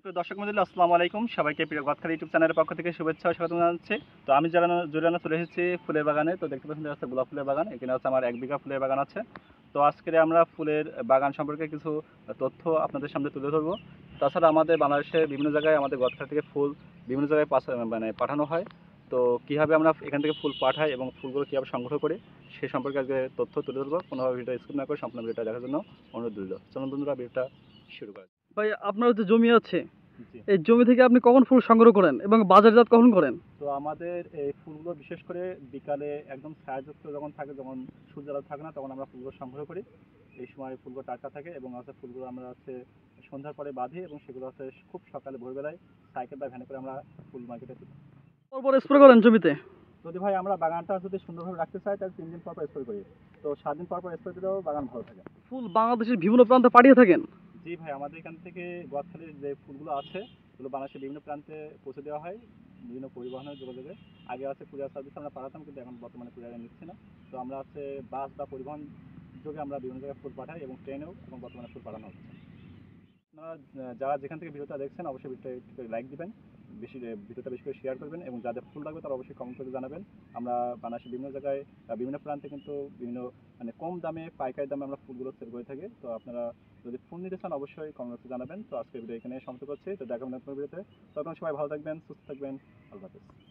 সুপ্রিয় দর্শক মণ্ডলী, আসসালামু আলাইকুম। সবাইকে প্রিয় গদখালি ইউটিউব চ্যানেলের পক্ষ থেকে শুভেচ্ছা ও স্বাগত জানাচ্ছি। তো আমি জুরানা চলে এসেছি ফুলের বাগানে। তো দেখতে পাচ্ছেন আছে গোলাপ ফুলের বাগান। এখানে আছে আমার 1 বিঘা ফুলের বাগান আছে। তো আজকে আমরা ফুলের বাগান সম্পর্কে কিছু তথ্য আপনাদের সামনে তুলে ধরবো। তাছাড়া আমাদের বাংলাদেশের বিভিন্ন জায়গায় আমাদের গদখালি থেকে ফুল বিভিন্ন জায়গায় পাঠানো হয়। তো কীভাবে আমরা এখান থেকে ফুল পাঠাই এবং ফুলগুলো কীভাবে সংগ্রহ করি সে সম্পর্কে আজকে তথ্য তুলে ধরবো। কোনোভাবে ভিডিও স্কিপ না করে সম্পূর্ণ ভিডিওটা দেখার জন্য অনুরোধ রইল। চলুন বন্ধুরা, ভিডিওটা শুরু করা যাক। ভাই, আপনার যে জমি আছে, জি। এই জমি থেকে আপনি কখন ফুল সংগ্রহ করেন এবং বাজারজাত কখন করেন? তো আমাদের এই ফুলগুলো বিশেষ করে বিকালে একদম ছায়াযুক্ত যখন থাকে, যখন সূর্য আলো থাকে না, তখন আমরা ফুলগুলো সংগ্রহ করি। এই সময় ফুলগুলো টাটকা থাকে এবং ফুলগুলো আমরা সন্ধ্যার পরে বাঁধি এবং সেগুলো খুব সকালে ভোরবেলায় সাইকেল বা ভ্যানে করে আমরা ফুল মার্কেটে তুলি। পরপর স্প্রে করেন জমিতে? যদি ভাই আমরা বাগানটা যদি সুন্দরভাবে রাখতে চাই তাহলে 3 দিন পর পর স্প্রে করি। তো 7 দিন পর পর স্প্রে দিলেও বাগান ভালো থাকে। ফুল বাংলাদেশের বিভিন্ন প্রান্তে পাঠিয়ে থাকেন? জি ভাই, আমাদের এখান থেকে গদখালির যে ফুলগুলো আছে এগুলো বাংলাদেশের বিভিন্ন প্রান্তে পৌঁছে দেওয়া হয় বিভিন্ন পরিবহনের যোগাযোগে। আগে কুরিয়ার সার্ভিস আমরা পাঠাতাম, কিন্তু এখন বর্তমানে কুরিয়ারে নিচ্ছি না। তো আমরা বাস বা পরিবহন যোগে আমরা বিভিন্ন জায়গায় ফুল পাঠাই এবং ট্রেনেও এবং বর্তমানে ফুল পাঠানো হচ্ছে। আপনারা যারা যেখান থেকে ভিডিওটা দেখছেন অবশ্যই ভিডিওটা একটু করে লাইক দিবেন, ভিডিওটা বেশি করে শেয়ার করবেন এবং যাদের ফুল লাগবে তারা অবশ্যই কমেন্ট করে জানাবেন। আমরা বাংলাদেশের বিভিন্ন জায়গায় বিভিন্ন প্রান্তে কিন্তু বিভিন্ন কম দামে পাইকারি দামে আমরা ফুলগুলো সেল করে থাকি। তো আপনারা যদি ফুল নিতে চান অবশ্যই কমেন্ট করে জানাবেন। তো আজকের ভিডিও এখানে সমাপ্ত করছি। তো দেখা হবে নতুন ভিডিওতে। তখন সবাই ভালো থাকবেন, সুস্থ থাকবেন। আল্লাহ হাফেজ।